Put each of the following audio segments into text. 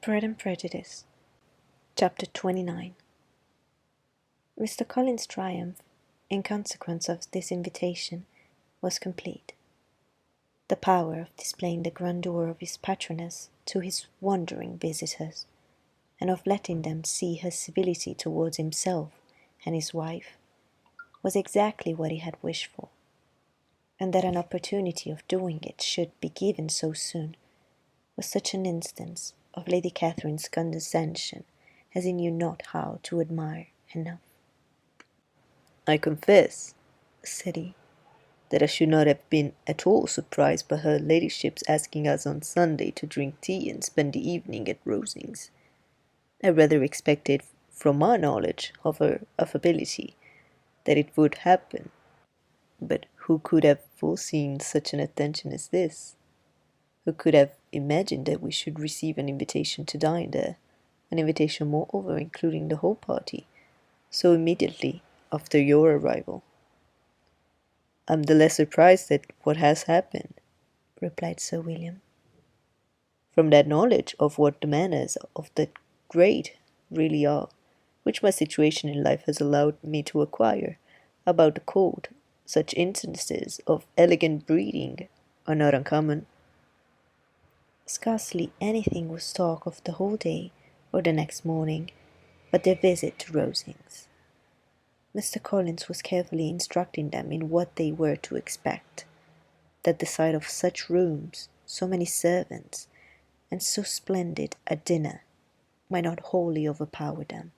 Pride and Prejudice, Chapter 29. Mr. Collins's triumph, in consequence of this invitation, was complete. The power of displaying the grandeur of his patroness to his wondering visitors, and of letting them see her civility towards himself and his wife, was exactly what he had wished for, and that an opportunity of doing it should be given so soon was such an instance of Lady Catherine's condescension as he knew not how to admire enough. "I confess," said he, "that I should not have been at all surprised by her ladyship's asking us on Sunday to drink tea and spend the evening at Rosings. I rather expected, from my knowledge of her affability, that it would happen. But who could have foreseen such an attention as this? Who could have imagined that we should receive an invitation to dine there, an invitation moreover including the whole party, so immediately after your arrival?" "I am the less surprised at what has happened," replied Sir William, "from that knowledge of what the manners of the great really are, which my situation in life has allowed me to acquire. About the court, such instances of elegant breeding are not uncommon." Scarcely anything was talked of the whole day or the next morning but their visit to Rosings. Mr. Collins was carefully instructing them in what they were to expect, that the sight of such rooms, so many servants, and so splendid a dinner might not wholly overpower them.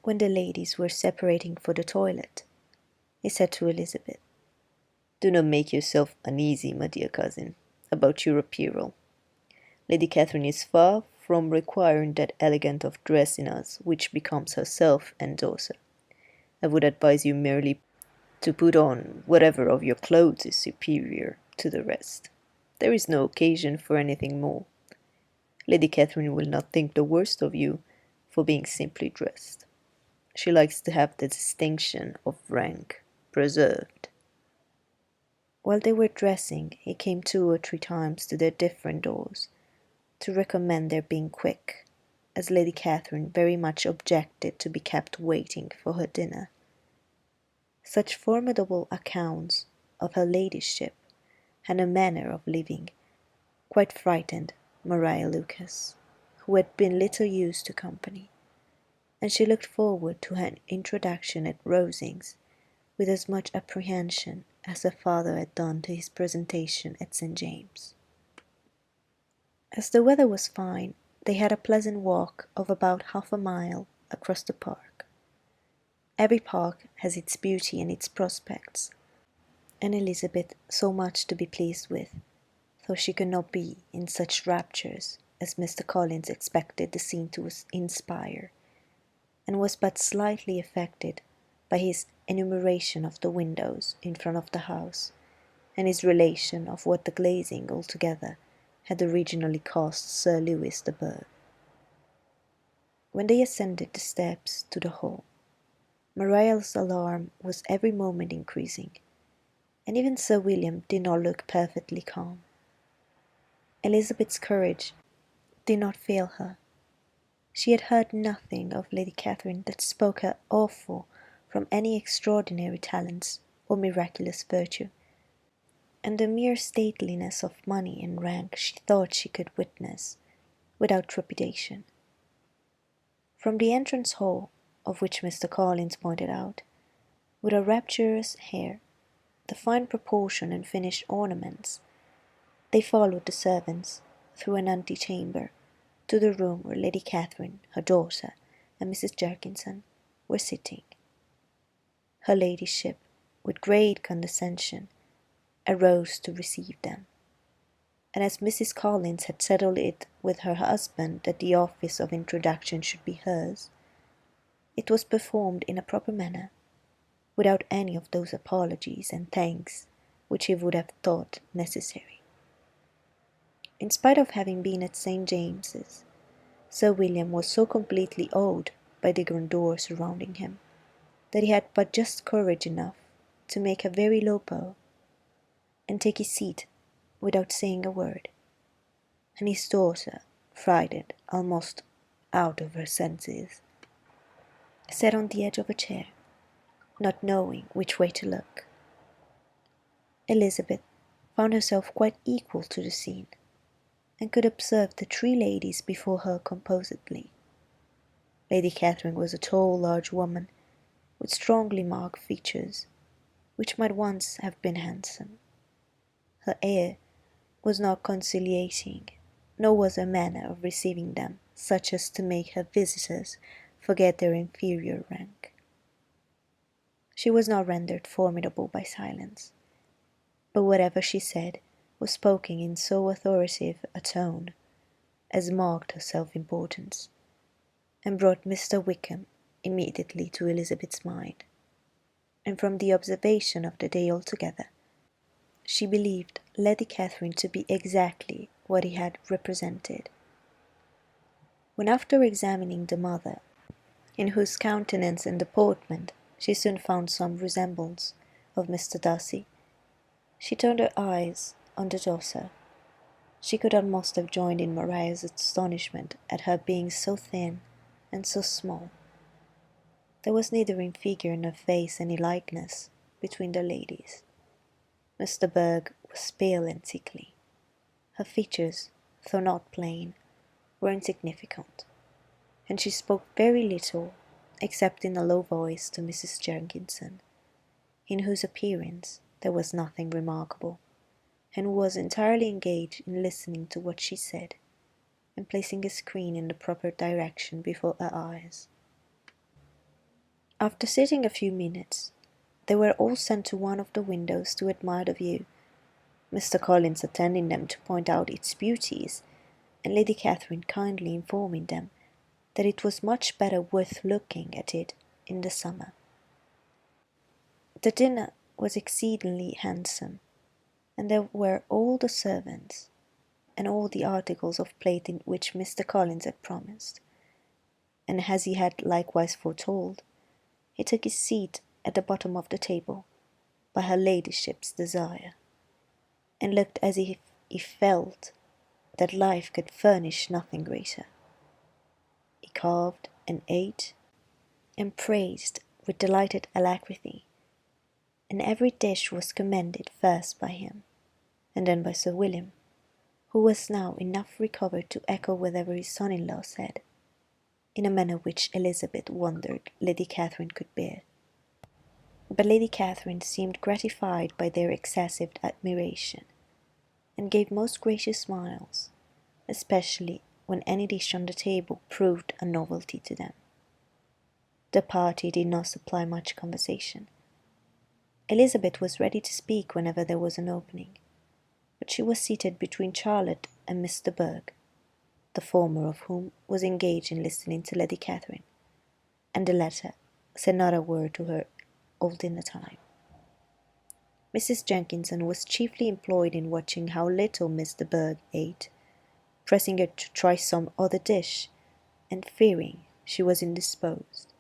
When the ladies were separating for the toilet, he said to Elizabeth, "Do not make yourself uneasy, my dear cousin, about your apparel. Lady Catherine is far from requiring that elegant of dress in us which becomes herself and daughter. I would advise you merely to put on whatever of your clothes is superior to the rest. There is no occasion for anything more. Lady Catherine will not think the worse of you for being simply dressed. She likes to have the distinction of rank preserved." While they were dressing, he came 2 or 3 times to their different doors, to recommend their being quick, as Lady Catherine very much objected to be kept waiting for her dinner. Such formidable accounts of her ladyship and her manner of living quite frightened Maria Lucas, who had been little used to company, and she looked forward to her introduction at Rosings with as much apprehension as her father had done to his presentation at St. James. As the weather was fine, they had a pleasant walk of about half a mile across the park. Every park has its beauty and its prospects, and Elizabeth so much to be pleased with, though she could not be in such raptures as Mr. Collins expected the scene to inspire, and was but slightly affected by his enumeration of the windows in front of the house, and his relation of what the glazing altogether had originally cost Sir Lewis de Bourgh. When they ascended the steps to the hall, Maria's alarm was every moment increasing, and even Sir William did not look perfectly calm. Elizabeth's courage did not fail her. She had heard nothing of Lady Catherine that spoke her awful from any extraordinary talents or miraculous virtue, and the mere stateliness of money and rank she thought she could witness without trepidation. From the entrance hall, of which Mr. Collins pointed out, with a rapturous air, the fine proportion and finished ornaments, they followed the servants through an antechamber to the room where Lady Catherine, her daughter, and Mrs. Jenkinson were sitting. Her ladyship, with great condescension, arose to receive them, and as Mrs. Collins had settled it with her husband that the office of introduction should be hers, it was performed in a proper manner, without any of those apologies and thanks which he would have thought necessary. In spite of having been at St. James's, Sir William was so completely awed by the grandeur surrounding him, that he had but just courage enough to make a very low bow, and take his seat without saying a word, and his daughter frightened almost out of her senses, sat on the edge of a chair, not knowing which way to look. Elizabeth found herself quite equal to the scene, and could observe the three ladies before her composedly. Lady Catherine was a tall, large woman, with strongly marked features, which might once have been handsome. Her air was not conciliating, nor was her manner of receiving them such as to make her visitors forget their inferior rank. She was not rendered formidable by silence, but whatever she said was spoken in so authoritative a tone as marked her self-importance, and brought Mr. Wickham immediately to Elizabeth's mind, and from the observation of the day altogether, she believed Lady Catherine to be exactly what he had represented. When after examining the mother, in whose countenance and deportment she soon found some resemblance of Mr. Darcy, she turned her eyes on the daughter, she could almost have joined in Maria's astonishment at her being so thin and so small. There was neither in figure nor face any likeness between the ladies. Miss de Bourgh was pale and sickly. Her features, though not plain, were insignificant, and she spoke very little, except in a low voice to Mrs. Jenkinson, in whose appearance there was nothing remarkable, and who was entirely engaged in listening to what she said, and placing a screen in the proper direction before her eyes. After sitting a few minutes, they were all sent to one of the windows to admire the view, Mr. Collins attending them to point out its beauties, and Lady Catherine kindly informing them that it was much better worth looking at it in the summer. The dinner was exceedingly handsome, and there were all the servants, and all the articles of plate in which Mr. Collins had promised, and as he had likewise foretold, he took his seat at the bottom of the table, by her ladyship's desire, and looked as if he felt that life could furnish nothing greater. He carved and ate and praised with delighted alacrity, and every dish was commended first by him, and then by Sir William, who was now enough recovered to echo whatever his son-in-law said, in a manner which Elizabeth wondered Lady Catherine could bear. But Lady Catherine seemed gratified by their excessive admiration, and gave most gracious smiles, especially when any dish on the table proved a novelty to them. The party did not supply much conversation. Elizabeth was ready to speak whenever there was an opening, but she was seated between Charlotte and Miss de Bourgh, the former of whom was engaged in listening to Lady Catherine, and the latter said not a word to her all dinner time. Mrs. Jenkinson was chiefly employed in watching how little Miss de Bourgh ate, pressing her to try some other dish, and fearing she was indisposed.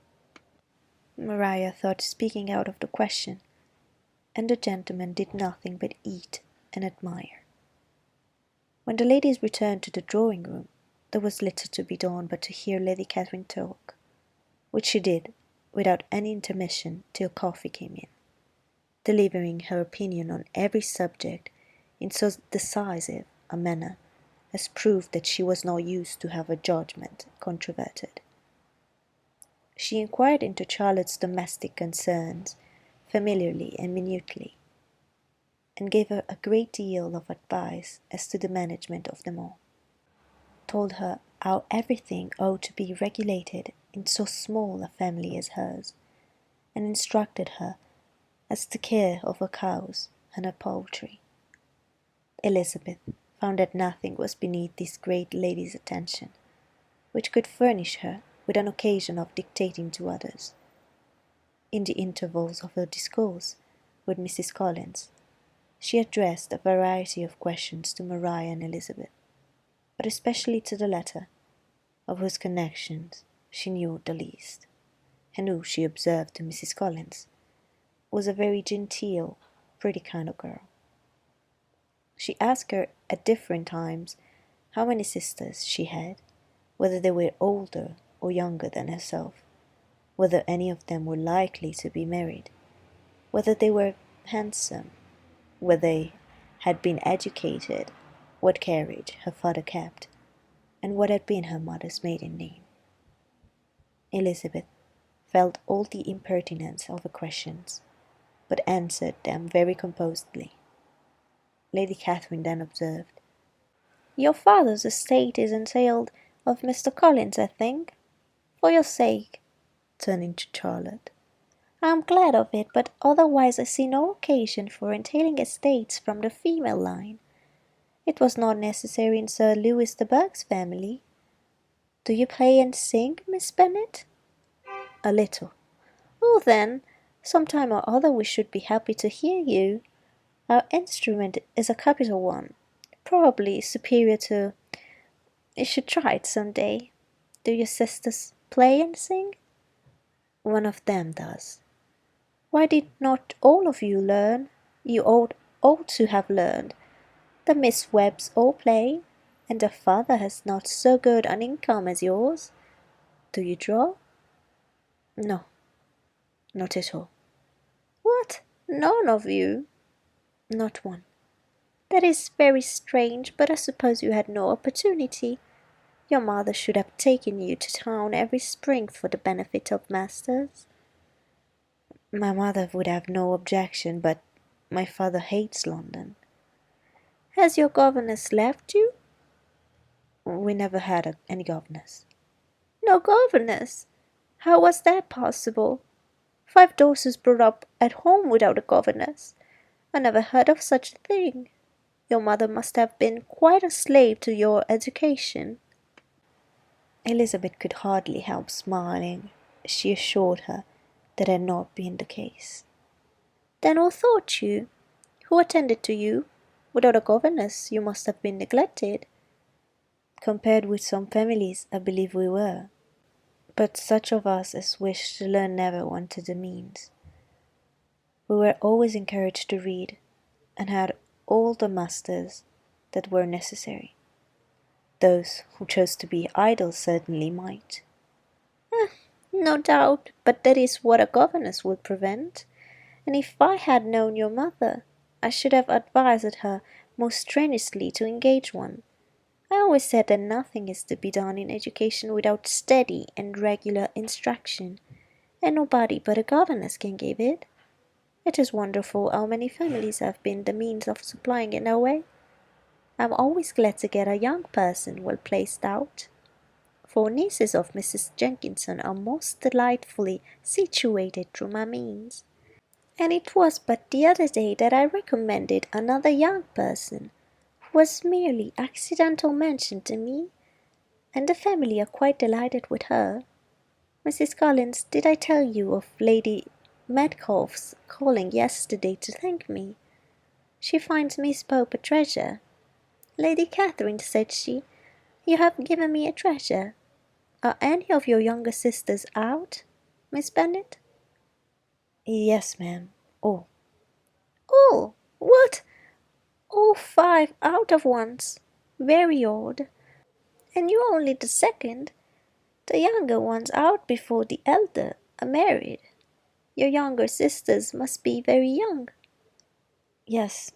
Maria thought speaking out of the question, and the gentlemen did nothing but eat and admire. When the ladies returned to the drawing-room, there was little to be done but to hear Lady Catherine talk, which she did without any intermission till coffee came in, delivering her opinion on every subject in so decisive a manner as proved that she was not used to have her judgment controverted. She inquired into Charlotte's domestic concerns familiarly and minutely, and gave her a great deal of advice as to the management of them all, told her how everything ought to be regulated in so small a family as hers, and instructed her as to care of her cows and her poultry. Elizabeth found that nothing was beneath this great lady's attention, which could furnish her with an occasion of dictating to others. In the intervals of her discourse with Mrs. Collins, she addressed a variety of questions to Maria and Elizabeth, but especially to the latter, of whose connections she knew the least, and who, she observed to Mrs. Collins, was a very genteel, pretty kind of girl. She asked her at different times how many sisters she had, whether they were older or younger than herself, whether any of them were likely to be married, whether they were handsome, whether they had been educated, what carriage her father kept, and what had been her mother's maiden name. Elizabeth felt all the impertinence of her questions, but answered them very composedly. Lady Catherine then observed, "Your father's estate is entailed of Mr. Collins, I think. For your sake," turning to Charlotte, "I am glad of it, but otherwise I see no occasion for entailing estates from the female line. It was not necessary in Sir Lewis de Bourgh's family. Do you play and sing, Miss Bennet?" "A little." "Oh, then, some time or other we should be happy to hear you. Our instrument is a capital one, probably superior to— You should try it some day. Do your sisters play and sing?" "One of them does." "Why did not all of you learn? You ought to have learned. The Miss Webbs all play, and their father has not so good an income as yours. Do you draw?" "No, not at all." "What, none of you?" "Not one." "That is very strange, but I suppose you had no opportunity. Your mother should have taken you to town every spring for the benefit of masters." "My mother would have no objection, but my father hates London." "Has your governess left you?" "We never had any governess." "No governess? How was that possible? 5 daughters brought up at home without a governess? I never heard of such a thing. Your mother must have been quite a slave to your education." Elizabeth could hardly help smiling as she assured her that had not been the case. "Then who taught you? Who attended to you? Without a governess you must have been neglected." "Compared with some families, I believe we were. But such of us as wished to learn never wanted the means. We were always encouraged to read, and had all the masters that were necessary. Those who chose to be idle certainly might." "No doubt, but that is what a governess would prevent. And if I had known your mother, I should have advised her most strenuously to engage one. I always said that nothing is to be done in education without steady and regular instruction, and nobody but a governess can give it. It is wonderful how many families have been the means of supplying in that way. I am always glad to get a young person well placed out. 4 nieces of Mrs. Jenkinson are most delightfully situated through my means. And it was but the other day that I recommended another young person, who was merely accidental mention to me, and the family are quite delighted with her. Mrs. Collins, did I tell you of Lady Metcalfe's calling yesterday to thank me? She finds Miss Pope a treasure. 'Lady Catherine,' said she, 'you have given me a treasure. Are any of your younger sisters out, Miss Bennet?' "Yes, ma'am, all." "All? What? All 5 out of once? Very odd. And you only the second? The younger one's out before the elder are married. Your younger sisters must be very young." "Yes,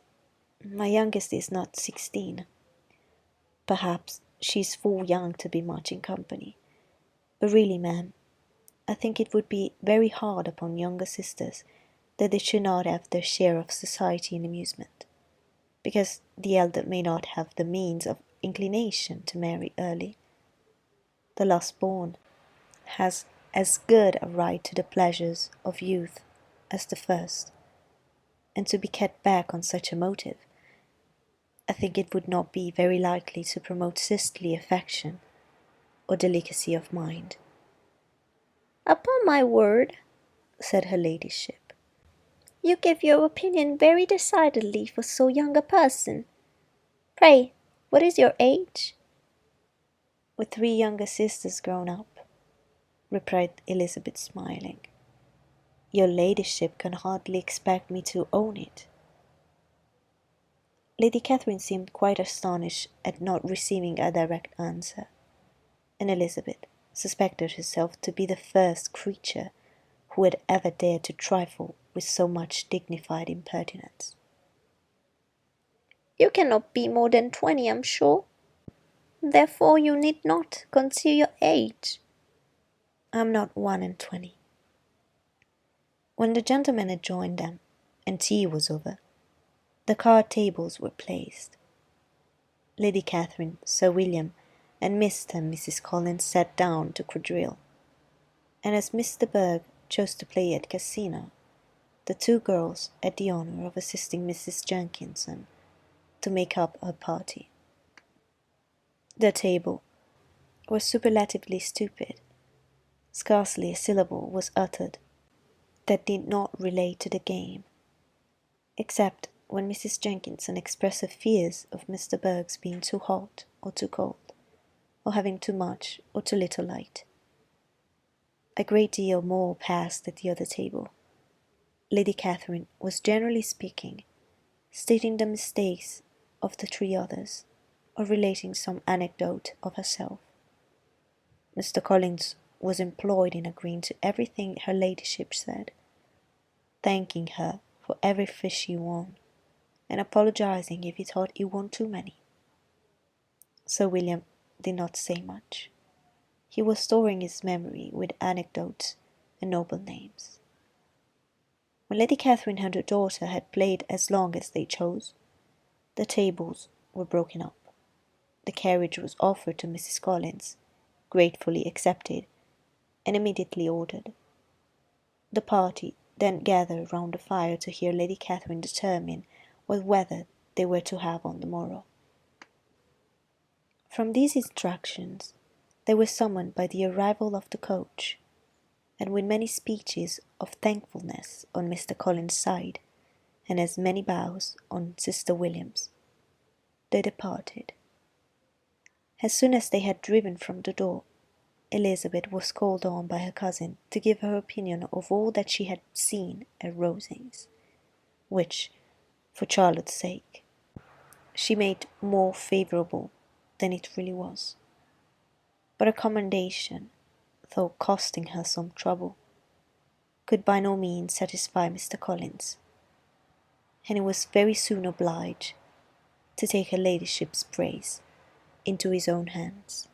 my youngest is not 16. Perhaps she is full young to be much in company. But really, ma'am, I think it would be very hard upon younger sisters that they should not have their share of society and amusement, because the elder may not have the means of inclination to marry early. The last born has as good a right to the pleasures of youth as the first, and to be kept back on such a motive, I think it would not be very likely to promote sisterly affection or delicacy of mind." "Upon my word," said her ladyship, "you give your opinion very decidedly for so young a person. Pray, what is your age?" "With 3 younger sisters grown up," replied Elizabeth, smiling. "Your ladyship can hardly expect me to own it." Lady Catherine seemed quite astonished at not receiving a direct answer, and Elizabeth suspected herself to be the first creature who had ever dared to trifle with so much dignified impertinence. "You cannot be more than 20, I'm sure. Therefore you need not conceal your age." "I'm not 21." When the gentlemen had joined them, and tea was over, the card tables were placed. Lady Catherine, Sir William, and Mr. and Mrs. Collins sat down to quadrille, and as Miss de Bourgh chose to play at casino, the two girls had the honour of assisting Mrs. Jenkinson to make up her party. The table was superlatively stupid. Scarcely a syllable was uttered that did not relate to the game, except when Mrs. Jenkinson expressed her fears of Miss de Bourgh's being too hot or too cold, or having too much or too little light. A great deal more passed at the other table. Lady Catherine was, generally speaking, stating the mistakes of the three others, or relating some anecdote of herself. Mr. Collins was employed in agreeing to everything her ladyship said, thanking her for every fish he won, and apologizing if he thought he won too many. Sir William did not say much. He was storing his memory with anecdotes and noble names. When Lady Catherine and her daughter had played as long as they chose, the tables were broken up. The carriage was offered to Mrs. Collins, gratefully accepted, and immediately ordered. The party then gathered round the fire to hear Lady Catherine determine what weather they were to have on the morrow. From these instructions they were summoned by the arrival of the coach, and with many speeches of thankfulness on Mr. Collins's side, and as many bows on Sister William's, they departed. As soon as they had driven from the door, Elizabeth was called on by her cousin to give her opinion of all that she had seen at Rosings, which, for Charlotte's sake, she made more favourable than it really was. But her commendation, though costing her some trouble, could by no means satisfy Mr. Collins, and he was very soon obliged to take her ladyship's praise into his own hands.